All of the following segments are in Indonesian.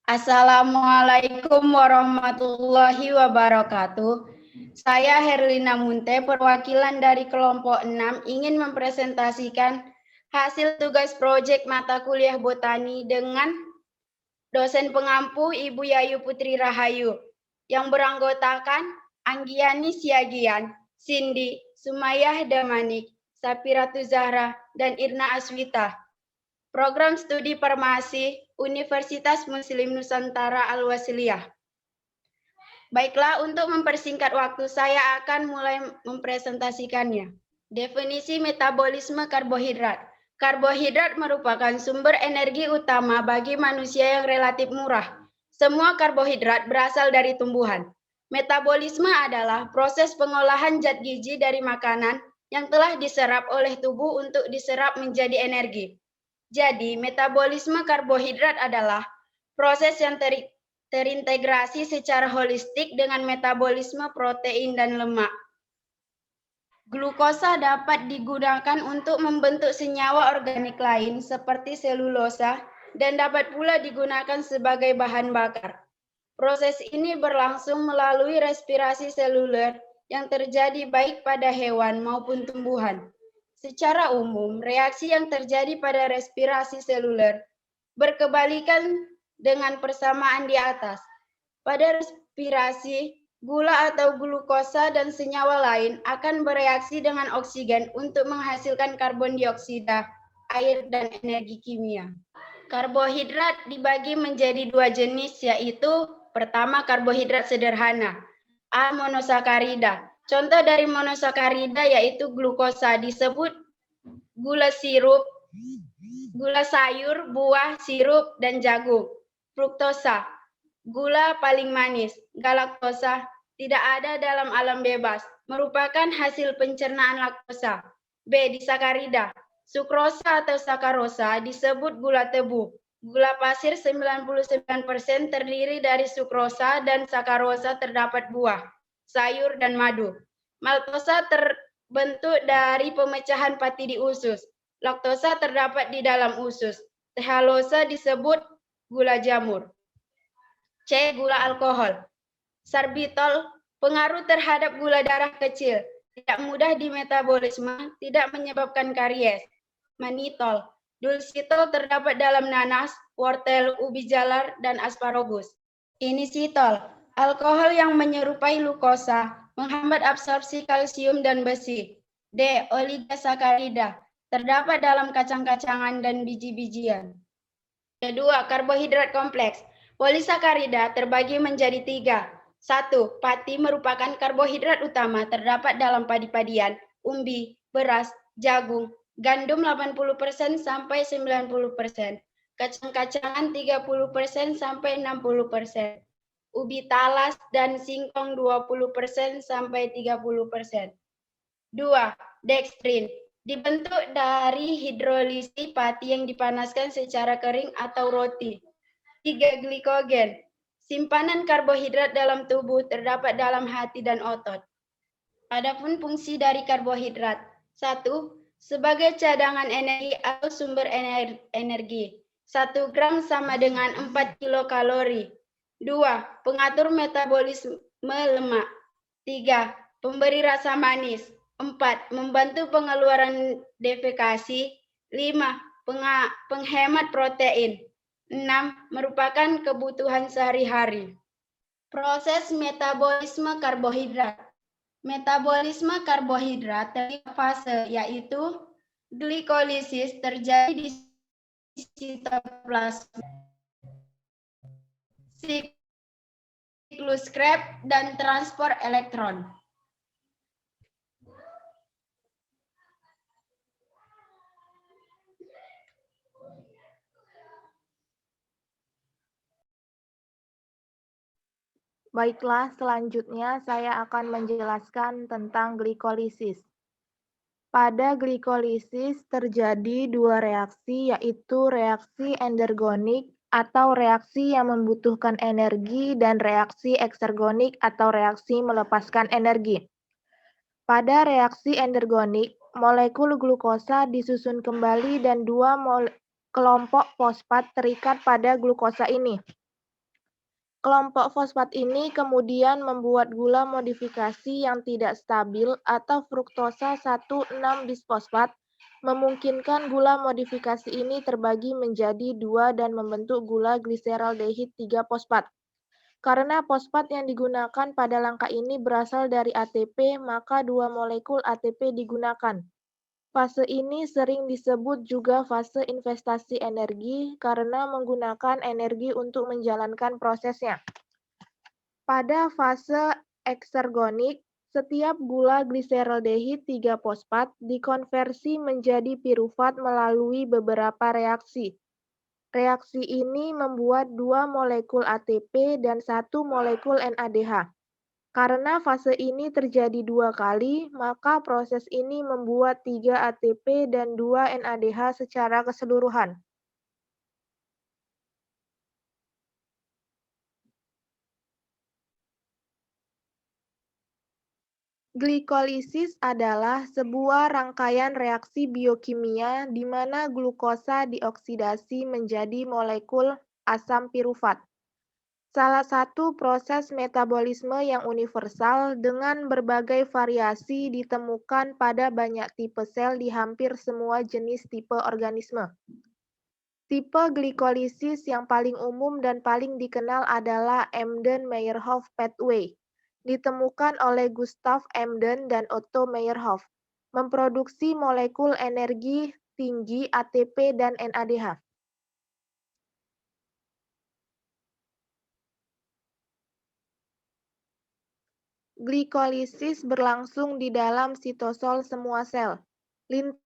Assalamualaikum warahmatullahi wabarakatuh. Saya Herlina Munte, perwakilan dari kelompok 6, ingin mempresentasikan hasil tugas proyek mata kuliah botani dengan dosen pengampu Ibu Yayu Putri Rahayu, yang beranggotakan Anggiani Siagian, Cindy, Sumayah Damanik, Sapiratu Zahra, dan Irna Aswita. Program Studi Farmasi Universitas Muslim Nusantara Al-Wasliyah. Baiklah, untuk mempersingkat waktu, saya akan mulai mempresentasikannya. Definisi metabolisme karbohidrat. Karbohidrat merupakan sumber energi utama bagi manusia yang relatif murah. Semua karbohidrat berasal dari tumbuhan. Metabolisme adalah proses pengolahan zat gizi dari makanan yang telah diserap oleh tubuh untuk diserap menjadi energi. Jadi, metabolisme karbohidrat adalah proses yang terintegrasi secara holistik dengan metabolisme protein dan lemak. Glukosa dapat digunakan untuk membentuk senyawa organik lain seperti selulosa dan dapat pula digunakan sebagai bahan bakar. Proses ini berlangsung melalui respirasi seluler yang terjadi baik pada hewan maupun tumbuhan. Secara umum, reaksi yang terjadi pada respirasi seluler berkebalikan dengan persamaan di atas. Pada respirasi, gula atau glukosa dan senyawa lain akan bereaksi dengan oksigen untuk menghasilkan karbon dioksida, air, dan energi kimia. Karbohidrat dibagi menjadi dua jenis, yaitu pertama karbohidrat sederhana, A. Monosakarida. Contoh dari monosakarida yaitu glukosa, disebut gula sirup, gula sayur, buah, sirup, dan jagung. Fruktosa, gula paling manis. Galaktosa, tidak ada dalam alam bebas, merupakan hasil pencernaan laktosa. B. Disakarida. Sukrosa atau sakarosa disebut gula tebu. Gula pasir 99% terdiri dari sukrosa dan sakarosa terdapat buah, sayur, dan madu. Maltosa terbentuk dari pemecahan pati di usus. Laktosa terdapat di dalam usus. Tehalosa disebut gula jamur. C. Gula alkohol. Sorbitol, pengaruh terhadap gula darah kecil, tidak mudah dimetabolisme, tidak menyebabkan karies. Manitol, dulsitol terdapat dalam nanas, wortel, ubi jalar, dan asparagus. Inisitol, alkohol yang menyerupai glukosa, menghambat absorpsi kalsium dan besi. D. Oligosakarida, terdapat dalam kacang-kacangan dan biji-bijian. Kedua, karbohidrat kompleks. Polisakarida terbagi menjadi tiga. 1. Pati merupakan karbohidrat utama, terdapat dalam padi-padian, umbi, beras, jagung, gandum 80% sampai 90%, kacang-kacangan 30% sampai 60%, ubi talas dan singkong 20% sampai 30%. 2. Dextrin dibentuk dari hidrolisi pati yang dipanaskan secara kering atau roti. 3. Glikogen, simpanan karbohidrat dalam tubuh, terdapat dalam hati dan otot. Adapun fungsi dari karbohidrat. 1. Sebagai cadangan energi atau sumber energi. 1 gram sama dengan 4 kilokalori. 2. Pengatur metabolisme lemak. 3. Pemberi rasa manis. 4. Membantu pengeluaran defekasi. 5. Penghemat protein. 6. Merupakan kebutuhan sehari-hari. Proses metabolisme karbohidrat. Metabolisme karbohidrat terdiri fase, yaitu glikolisis terjadi di sitoplasma, siklus Krebs, dan transport elektron. Baiklah, selanjutnya saya akan menjelaskan tentang glikolisis. Pada glikolisis terjadi dua reaksi, yaitu reaksi endergonik atau reaksi yang membutuhkan energi dan reaksi eksergonik atau reaksi melepaskan energi. Pada reaksi endergonik, molekul glukosa disusun kembali dan dua kelompok fosfat terikat pada glukosa ini. Kelompok fosfat ini kemudian membuat gula modifikasi yang tidak stabil atau fruktosa 1,6-bisfosfat, memungkinkan gula modifikasi ini terbagi menjadi 2 dan membentuk gula gliseraldehid 3-fosfat. Karena fosfat yang digunakan pada langkah ini berasal dari ATP, maka 2 molekul ATP digunakan. Fase ini sering disebut juga fase investasi energi karena menggunakan energi untuk menjalankan prosesnya. Pada fase eksergonik, setiap gula gliseraldehid 3-fosfat dikonversi menjadi pirufat melalui beberapa reaksi. Reaksi ini membuat 2 molekul ATP dan 1 molekul NADH. Karena fase ini terjadi 2 kali, maka proses ini membuat 3 ATP dan 2 NADH secara keseluruhan. Glikolisis adalah sebuah rangkaian reaksi biokimia di mana glukosa dioksidasi menjadi molekul asam pirufat. Salah satu proses metabolisme yang universal dengan berbagai variasi ditemukan pada banyak tipe sel di hampir semua jenis tipe organisme. Tipe glikolisis yang paling umum dan paling dikenal adalah Embden-Meyerhof pathway, ditemukan oleh Gustav Embden dan Otto Meyerhof, memproduksi molekul energi tinggi ATP dan NADH. Glikolisis berlangsung di dalam sitosol semua sel. Lintasan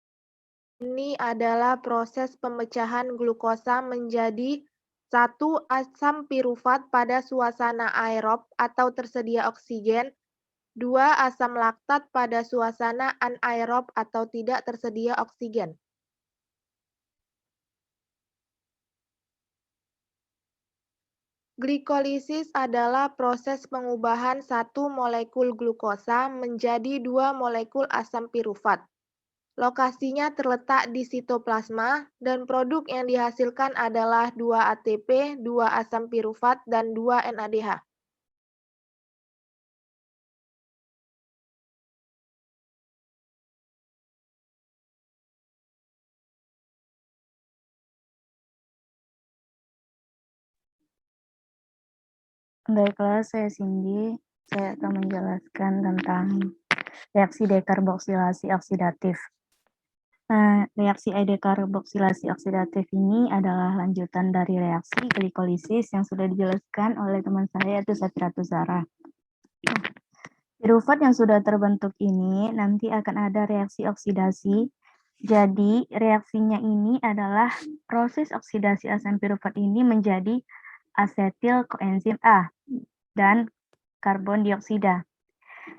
ini adalah proses pemecahan glukosa menjadi 1 asam pirufat pada suasana aerob atau tersedia oksigen, 2 asam laktat pada suasana anaerob atau tidak tersedia oksigen. Glikolisis adalah proses pengubahan 1 molekul glukosa menjadi 2 molekul asam pirufat. Lokasinya terletak di sitoplasma, dan produk yang dihasilkan adalah 2 ATP, 2 asam pirufat, dan 2 NADH. Baiklah, saya Cindy. Saya akan menjelaskan tentang reaksi dekarboksilasi oksidatif. Reaksi dekarboksilasi oksidatif ini adalah lanjutan dari reaksi glikolisis yang sudah dijelaskan oleh teman saya, yaitu Safira Tuzara. Pirufat yang sudah terbentuk ini nanti akan ada reaksi oksidasi. Jadi, reaksinya ini adalah proses oksidasi asam pirufat ini menjadi asetil koenzim A dan karbon dioksida.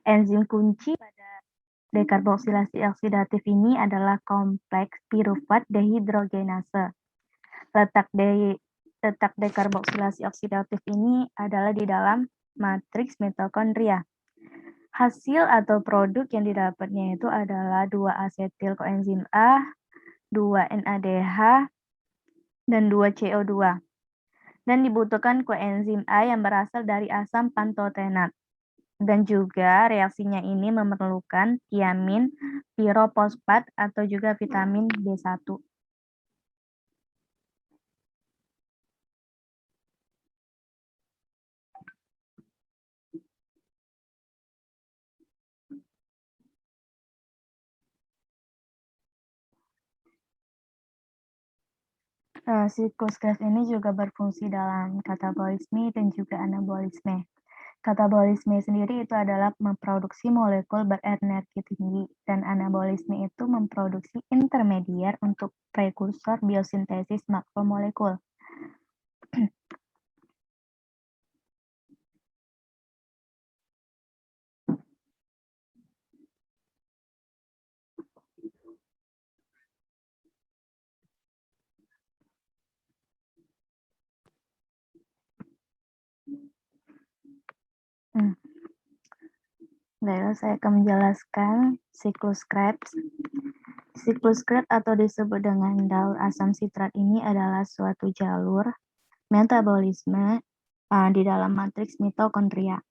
Enzim kunci pada dekarboksilasi oksidatif ini adalah kompleks pirufat dehidrogenase. Letak dekarboksilasi oksidatif ini adalah di dalam matriks mitokondria. Hasil atau produk yang didapatnya itu adalah 2 asetil koenzim A, 2 NADH, dan 2 CO2. Dan dibutuhkan koenzim A yang berasal dari asam pantotenat. Dan juga reaksinya ini memerlukan tiamin pirofosfat atau juga vitamin B1. Siklus gas ini juga berfungsi dalam katabolisme dan juga anabolisme. Katabolisme sendiri itu adalah memproduksi molekul berenergi tinggi, dan anabolisme itu memproduksi intermedier untuk prekursor biosintesis makromolekul. Lalu saya akan menjelaskan siklus Krebs. Siklus Krebs atau disebut dengan daur asam sitrat ini adalah suatu jalur metabolisme di dalam matriks mitokondria,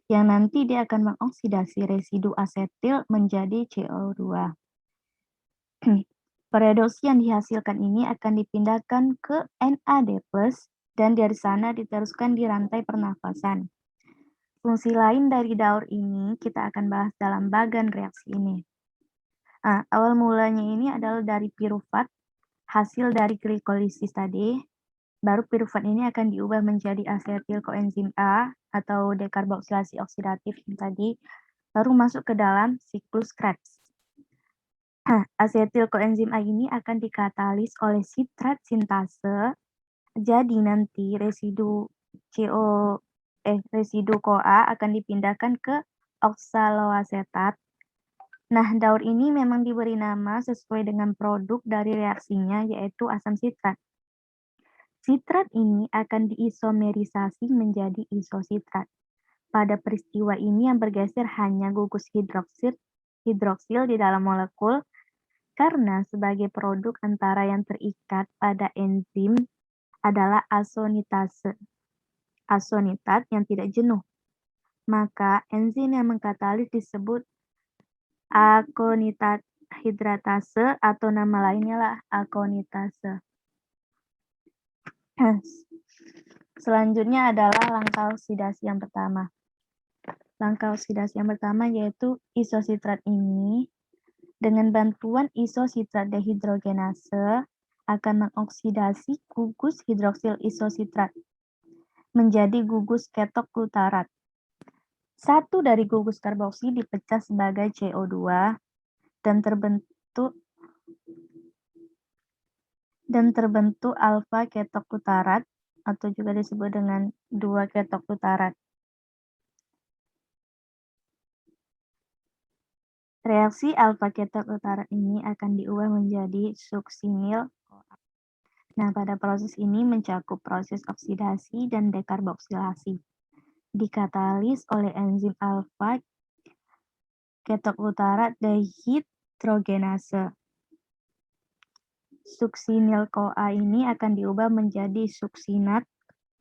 yang nanti dia akan mengoksidasi residu asetil menjadi CO2. Redoksi yang dihasilkan ini akan dipindahkan ke NAD+, dan dari sana diteruskan di rantai pernafasan. Fungsi lain dari daur ini kita akan bahas dalam bagan reaksi ini. Awal mulanya ini adalah dari pirufat, hasil dari glikolisis tadi. Baru pirufat ini akan diubah menjadi asetil koenzim A atau dekarboksilasi oksidatif yang tadi, baru masuk ke dalam siklus Krebs. Asetil koenzim A ini akan dikatalis oleh sitrat sintase, jadi nanti residu CoA akan dipindahkan ke oksaloasetat. Nah, daur ini memang diberi nama sesuai dengan produk dari reaksinya, yaitu asam sitrat. Sitrat ini akan diisomerisasi menjadi isositrat. Pada peristiwa ini yang bergeser hanya gugus hidroksil di dalam molekul, karena sebagai produk antara yang terikat pada enzim adalah asonitat yang tidak jenuh. Maka enzim yang mengkatalis disebut akonitat hidratase atau nama lainnya lah akonitase. Selanjutnya adalah langkah oksidasi yang pertama. Langkah oksidasi yang pertama yaitu isositrat ini dengan bantuan isositrat dehidrogenase akan mengoksidasi gugus hidroksil isositrat menjadi gugus ketok glutarat. Satu dari gugus karboksi dipecah sebagai CO2 dan terbentuk alfa ketok glutarat atau juga disebut dengan 2 ketok glutarat. Reaksi alfa ketok glutarat ini akan diubah menjadi suksinil CoA. Nah, pada proses ini mencakup proses oksidasi dan dekarboksilasi. Dikatalis oleh enzim alfa ketok glutarat dehidrogenase. Suksinil CoA ini akan diubah menjadi suksinat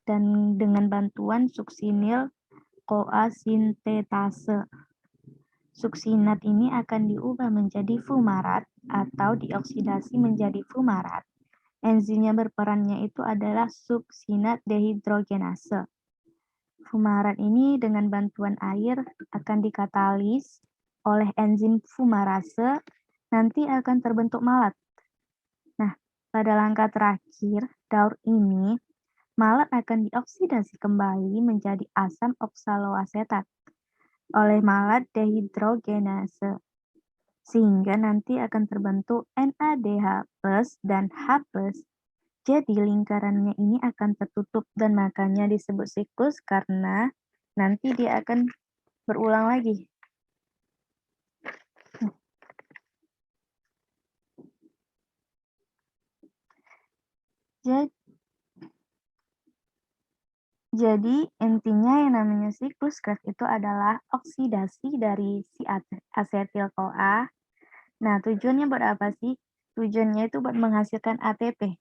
dan dengan bantuan suksinil CoA sintetase. Suksinat ini akan diubah menjadi fumarat atau dioksidasi menjadi fumarat. Enzim yang berperannya itu adalah suksinat dehidrogenase. Fumarat ini dengan bantuan air akan dikatalis oleh enzim fumarase, nanti akan terbentuk malat. Nah, pada langkah terakhir, daur ini, malat akan dioksidasi kembali menjadi asam oksaloasetat oleh malat dehidrogenase, sehingga nanti akan terbentuk NADH+ dan H+. Jadi lingkarannya ini akan tertutup dan makanya disebut siklus karena nanti dia akan berulang lagi. Jadi intinya yang namanya siklus Krebs itu adalah oksidasi dari si asetil CoA. Nah, tujuannya buat apa sih? Tujuannya itu buat menghasilkan ATP,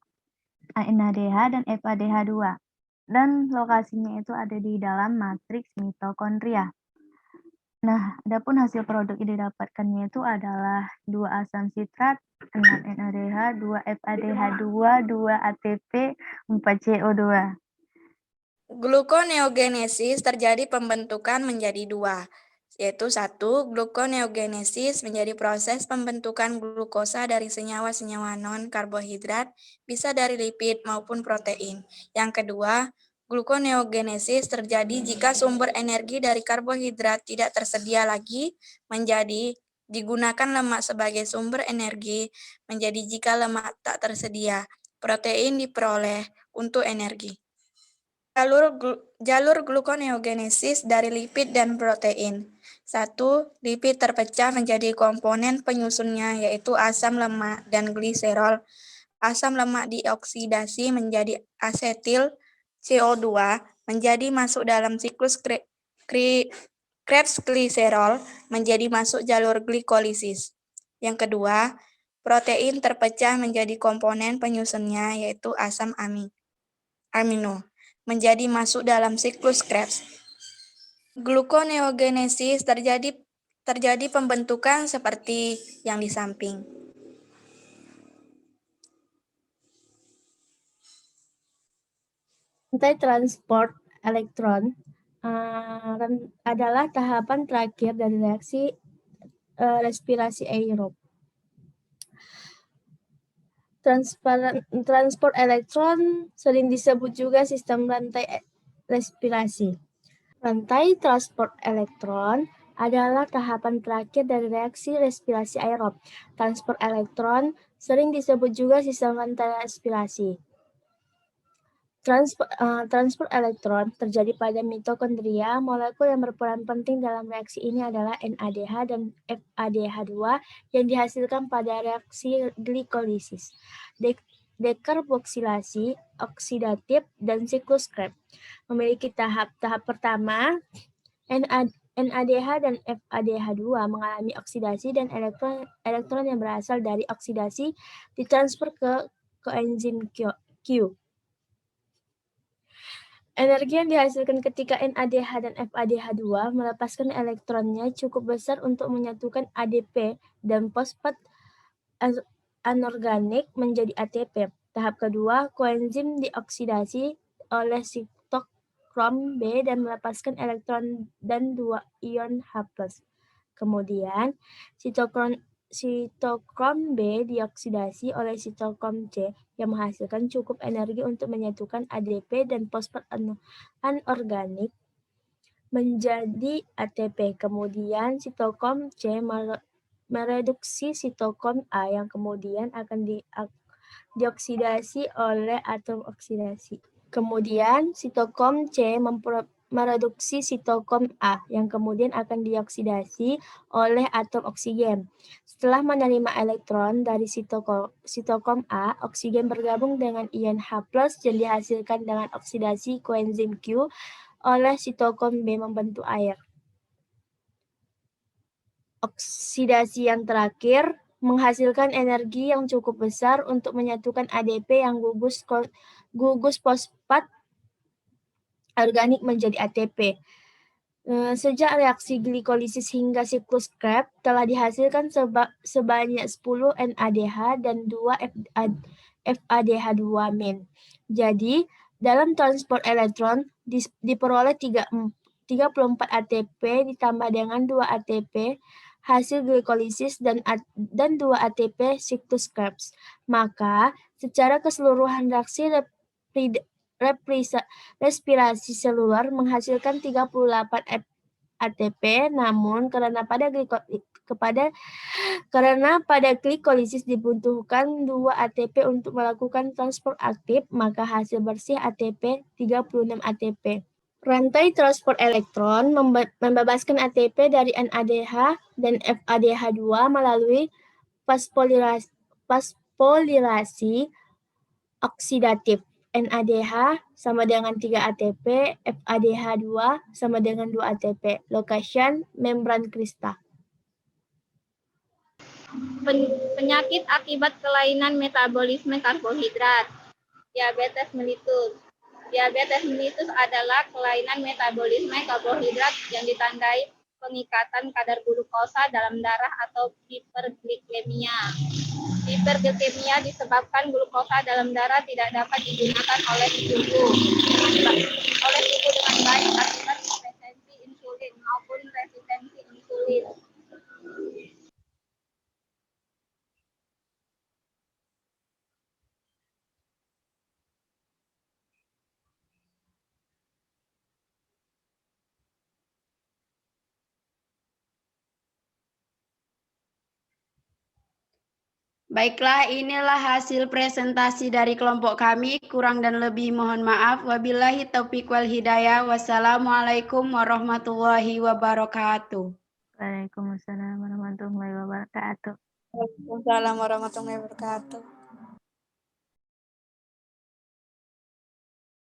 NADH dan FADH2. Dan lokasinya itu ada di dalam matriks mitokondria. Nah, adapun hasil produk yang didapatkannya itu adalah 2 asam sitrat, 6 NADH, 2 FADH2, 2 ATP, 4 CO2. Gluconeogenesis terjadi pembentukan menjadi 2, yaitu 1. Gluconeogenesis menjadi proses pembentukan glukosa dari senyawa-senyawa non-karbohidrat, bisa dari lipid maupun protein. Yang kedua, gluconeogenesis terjadi jika sumber energi dari karbohidrat tidak tersedia lagi, menjadi digunakan lemak sebagai sumber energi, menjadi jika lemak tak tersedia, protein diperoleh untuk energi. Jalur gluconeogenesis dari lipid dan protein. 1. Lipid terpecah menjadi komponen penyusunnya, yaitu asam lemak dan gliserol. Asam lemak dioksidasi menjadi asetil CO2, menjadi masuk dalam siklus Krebs gliserol, menjadi masuk jalur glikolisis. Yang kedua, protein terpecah menjadi komponen penyusunnya, yaitu asam amino, menjadi masuk dalam siklus Krebs. Gluconeogenesis terjadi pembentukan seperti yang di samping. Rantai transport elektron adalah tahapan terakhir dari reaksi respirasi aerob. Transport elektron sering disebut juga sistem rantai respirasi. Rantai transport elektron adalah tahapan terakhir dari reaksi respirasi aerob. Transport elektron sering disebut juga sistem rantai respirasi. Transport elektron terjadi pada mitokondria. Molekul yang berperan penting dalam reaksi ini adalah NADH dan FADH2 yang dihasilkan pada reaksi glikolisis, dekarboksilasi, oksidatif, dan siklus Krebs. Memiliki tahap pertama, NADH dan FADH2 mengalami oksidasi dan elektron yang berasal dari oksidasi ditransfer ke koenzim Q. Energi yang dihasilkan ketika NADH dan FADH2 melepaskan elektronnya cukup besar untuk menyatukan ADP dan fosfat anorganik menjadi ATP. Tahap kedua, koenzim dioksidasi oleh sitokrom B dan melepaskan elektron dan 2 ion H+. Kemudian, sitokrom B dioksidasi oleh sitokrom C yang menghasilkan cukup energi untuk menyatukan ADP dan fosfat anorganik menjadi ATP. Kemudian sitokrom C mereduksi sitokrom A yang kemudian akan dioksidasi oleh atom oksidasi. Kemudian sitokrom C mereduksi sitokrom A yang kemudian akan dioksidasi oleh atom oksigen. Setelah menerima elektron dari sitokrom A, oksigen bergabung dengan ion H+ yang dihasilkan dengan oksidasi koenzim Q oleh sitokrom B membentuk air. Oksidasi yang terakhir menghasilkan energi yang cukup besar untuk menyatukan ADP yang gugus fosfat organik menjadi ATP. Sejak reaksi glikolisis hingga siklus Krebs telah dihasilkan sebanyak 10 NADH dan 2 FADH2-. Jadi, dalam transport elektron diperoleh 34 ATP ditambah dengan 2 ATP hasil glikolisis dan 2 ATP siklus Krebs. Maka, secara keseluruhan reaksi respirasi seluler menghasilkan 38 ATP, namun karena pada glikolisis dibutuhkan 2 ATP untuk melakukan transport aktif, maka hasil bersih ATP 36 ATP. Rantai transport elektron membebaskan ATP dari NADH dan FADH2 melalui fosforilasi oksidatif. NADH sama dengan 3 ATP, FADH2 sama dengan 2 ATP. Location membran krista. Penyakit akibat kelainan metabolisme karbohidrat. Diabetes mellitus. Diabetes mellitus adalah kelainan metabolisme karbohidrat yang ditandai pengikatan kadar glukosa dalam darah atau hiperglikemia. Hiperglikemia disebabkan glukosa dalam darah tidak dapat digunakan oleh tubuh dengan baik akibat resistensi insulin maupun resistensi insulin. Baiklah, inilah hasil presentasi dari kelompok kami. Kurang dan lebih mohon maaf. Wabillahi taufiq wal hidayah. Wassalamualaikum warahmatullahi wabarakatuh. Waalaikumsalam warahmatullahi wabarakatuh. Waalaikumsalam warahmatullahi wabarakatuh.